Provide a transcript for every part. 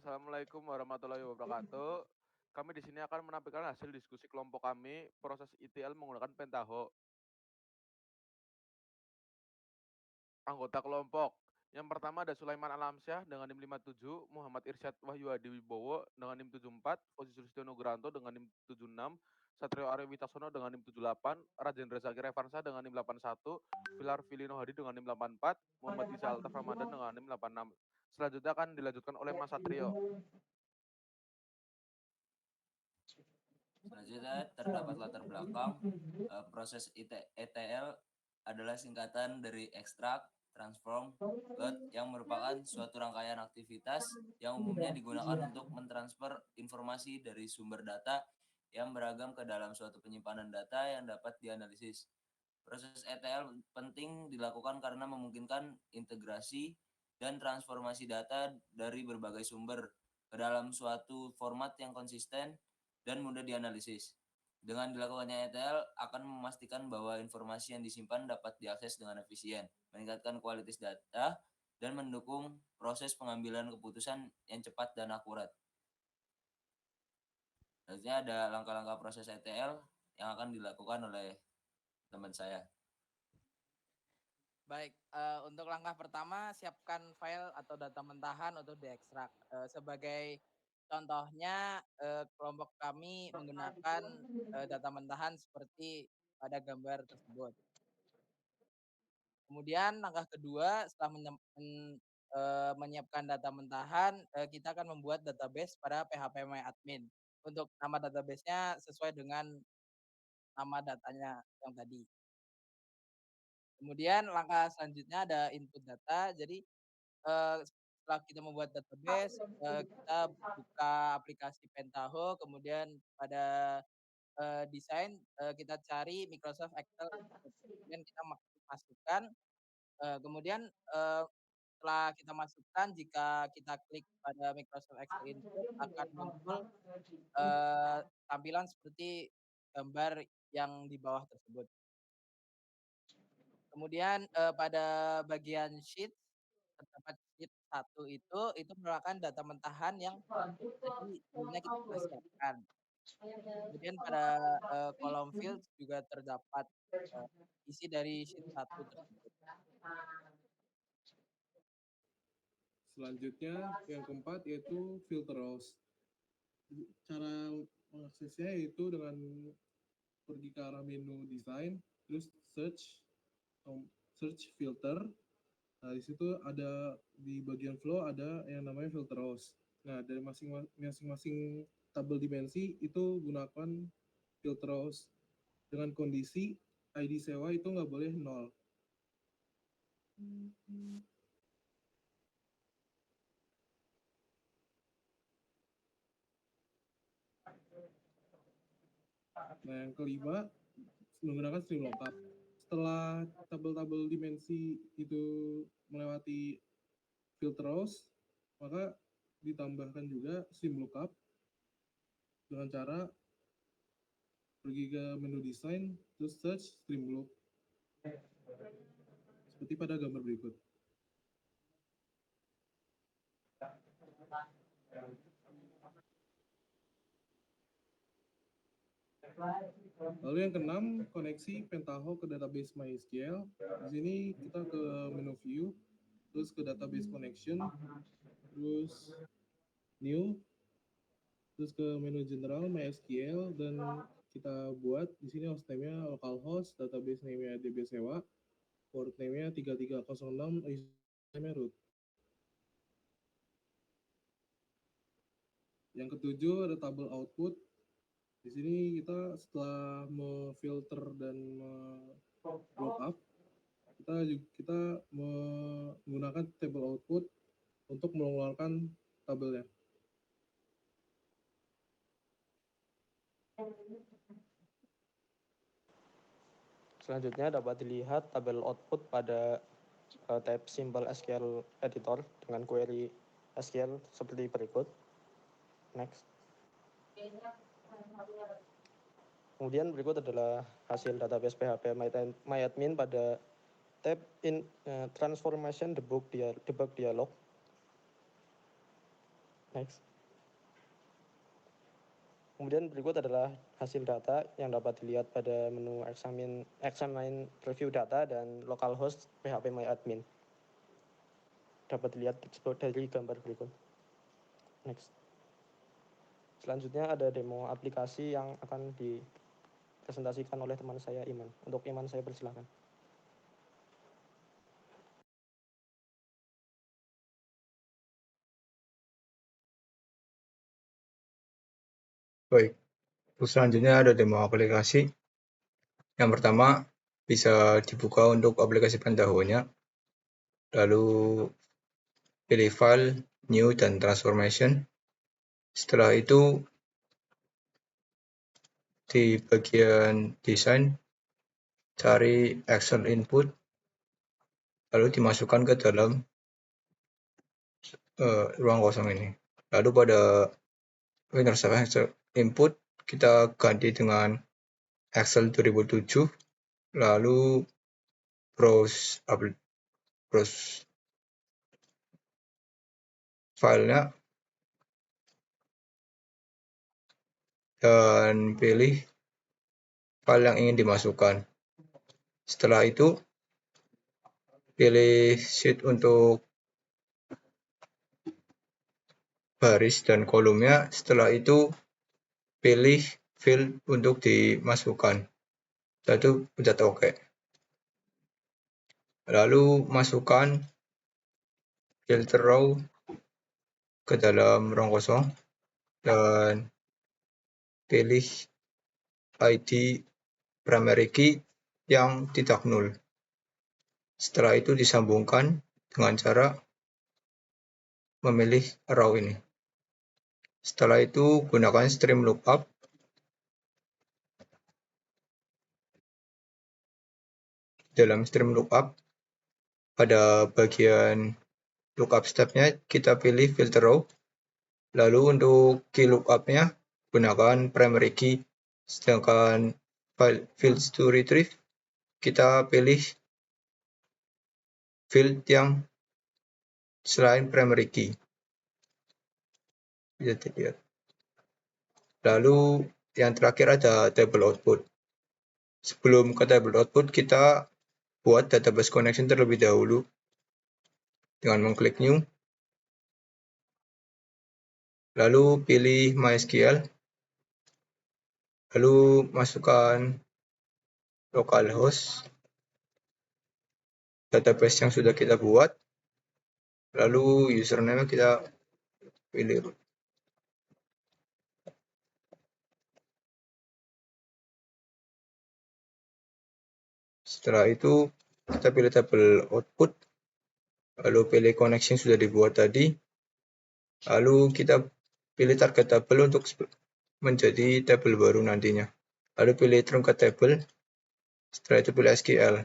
Assalamualaikum warahmatullahi wabarakatuh. Kami di sini akan menampilkan hasil diskusi kelompok kami proses ETL menggunakan Pentaho. Anggota kelompok. Yang pertama ada Sulaiman Alamsyah dengan NIM 57, Muhammad Irsyad Wahyu Hadi Wibowo dengan NIM 74, Posisi Sustiono Granto dengan NIM 76, Satrio Aryo Wicaksono dengan NIM 78, Rajendra Zakir Evansa dengan NIM 81, Pilar Filino Hadi dengan NIM 84, Muhammad Isa Altaf Ramadan dengan NIM 86. Selanjutnya akan dilanjutkan oleh Mas Satrio. Selanjutnya terdapat latar belakang. Proses ETL adalah singkatan dari extract, transform, load yang merupakan suatu rangkaian aktivitas yang umumnya digunakan untuk mentransfer informasi dari sumber data yang beragam ke dalam suatu penyimpanan data yang dapat dianalisis. Proses ETL penting dilakukan karena memungkinkan integrasi dan transformasi data dari berbagai sumber ke dalam suatu format yang konsisten dan mudah dianalisis. Dengan dilakukannya ETL akan memastikan bahwa informasi yang disimpan dapat diakses dengan efisien, meningkatkan kualitas data, dan mendukung proses pengambilan keputusan yang cepat dan akurat. Selanjutnya ada langkah-langkah proses ETL yang akan dilakukan oleh teman saya. Baik, untuk langkah pertama siapkan file atau data mentahan untuk diekstrak. Sebagai contohnya, kelompok kami menggunakan data mentahan seperti pada gambar tersebut. Kemudian langkah kedua setelah menyiapkan data mentahan, kita akan membuat database pada phpMyAdmin. Untuk nama database-nya sesuai dengan nama datanya yang tadi. Kemudian langkah selanjutnya ada input data. Jadi setelah kita membuat database, kita buka aplikasi Pentaho, kemudian pada desain kita cari Microsoft Excel, kemudian kita masukkan, kemudian setelah kita masukkan, jika kita klik pada Microsoft Excel input akan muncul tampilan seperti gambar yang di bawah tersebut. Kemudian pada bagian sheet terdapat sheet 1 itu merupakan data mentahan yang tadi sebelumnya kita telah siapkan. Kemudian pada kolom field juga terdapat isi dari sheet 1 tersebut. Selanjutnya yang keempat yaitu filter rows. Cara mengaksesnya yaitu dengan pergi ke arah menu design, terus search filter. Nah, di situ ada di bagian flow ada yang namanya filter rows. Nah, dari masing-masing tabel dimensi itu gunakan filter rows dengan kondisi ID sewa itu nggak boleh 0. Nah, yang kelima menggunakan stream lookup. Setelah tabel-tabel dimensi itu melewati filter rows, maka ditambahkan juga stream lookup dengan cara pergi ke menu design, terus search stream loop. Seperti pada gambar berikut. Lalu yang keenam, koneksi Pentaho ke database MySQL. Di sini kita ke menu view, terus ke database connection, terus new, terus ke menu general MySQL, dan kita buat di sini host name-nya localhost, database name-nya dbsewa, port name-nya 3306, username-nya root. Yang ketujuh ada tabel output. Di sini kita setelah memfilter dan lookup, kita menggunakan table output untuk mengeluarkan tabelnya. Selanjutnya dapat dilihat tabel output pada tab Simple SQL Editor dengan query SQL seperti berikut. Next. Kemudian berikut adalah hasil database PHP MyAdmin pada tab Transformation Debug Dialog. Next. Kemudian berikut adalah hasil data yang dapat dilihat pada menu examine review data dan localhost phpMyAdmin. Dapat dilihat dari gambar berikut. Next. Selanjutnya ada demo aplikasi yang akan dipresentasikan oleh teman saya Iman. Untuk Iman saya persilakan. Baik, terus selanjutnya ada demo aplikasi. Yang pertama, bisa dibuka untuk aplikasi Pentaho-nya. Lalu pilih file, new, dan transformation. Setelah itu, di bagian desain, cari Excel input, lalu dimasukkan ke dalam ruang kosong ini. Lalu pada Windows Excel input, kita ganti dengan Excel 2007, lalu browse filenya, dan pilih file yang ingin dimasukkan. Setelah itu, pilih sheet untuk baris dan kolomnya. Setelah itu, pilih field untuk dimasukkan. Setelah itu, pencet OK. Lalu, masukkan filter row ke dalam ruang kosong dan pilih ID primary key yang tidak null. Setelah itu disambungkan dengan cara memilih row ini. Setelah itu gunakan stream lookup. Dalam stream lookup, pada bagian lookup step-nya kita pilih filter row. Lalu untuk key lookup-nya gunakan primary key. Sedangkan fields to retrieve kita pilih field yang selain primary key. Bisa dilihat. Lalu yang terakhir ada table output. Sebelum ke table output, kita buat database connection terlebih dahulu dengan mengklik new. Lalu pilih MySQL. Lalu masukkan localhost database yang sudah kita buat. Lalu username kita pilih. Setelah itu kita pilih table output, lalu pilih connection yang sudah dibuat tadi, lalu kita pilih target table untuk menjadi table baru nantinya. Lalu pilih truncat table, setelah itu pilih SQL.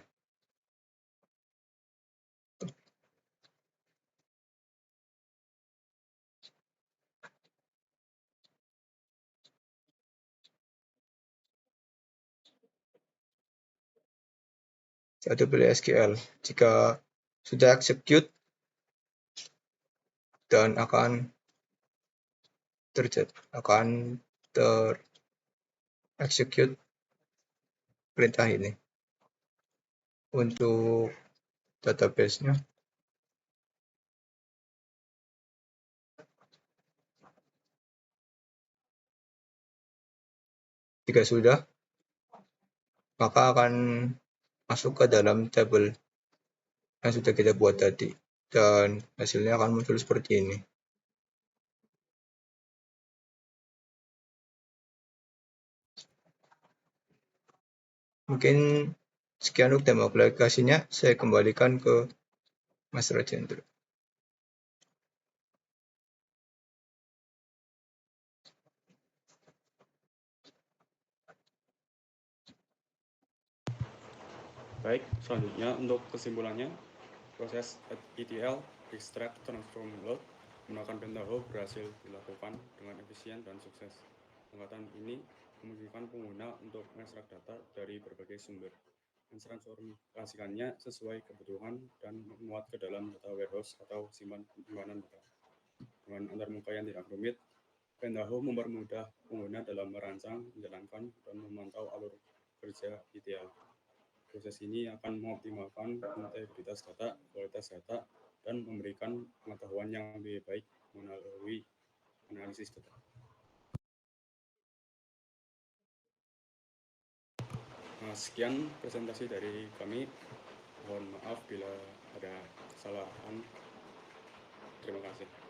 Setelah itu pilih SQL. Jika sudah execute, dan akan execute perintah ini untuk database-nya. Jika sudah, maka akan masuk ke dalam table yang sudah kita buat tadi, dan hasilnya akan muncul seperti ini. Mungkin sekian untuk demo aplikasinya, saya kembalikan ke Mas Rajendra. Baik, selanjutnya untuk kesimpulannya, proses ETL, extract, transform, load menggunakan Pentaho berhasil dilakukan dengan efisien dan sukses. Pendekatan ini memungkinkan pengguna untuk mengekstrak data dari berbagai sumber, mentransformasikannya sesuai kebutuhan dan memuat ke dalam data warehouse atau simpanan data. Dengan antarmuka yang tidak rumit, Pentaho mempermudah pengguna dalam merancang, menjalankan, dan memantau alur kerja ETL. Proses ini akan mengoptimalkan integritas data, kualitas data, dan memberikan pengetahuan yang lebih baik melalui analisis data. Nah, sekian presentasi dari kami. Mohon maaf bila ada kesalahan. Terima kasih.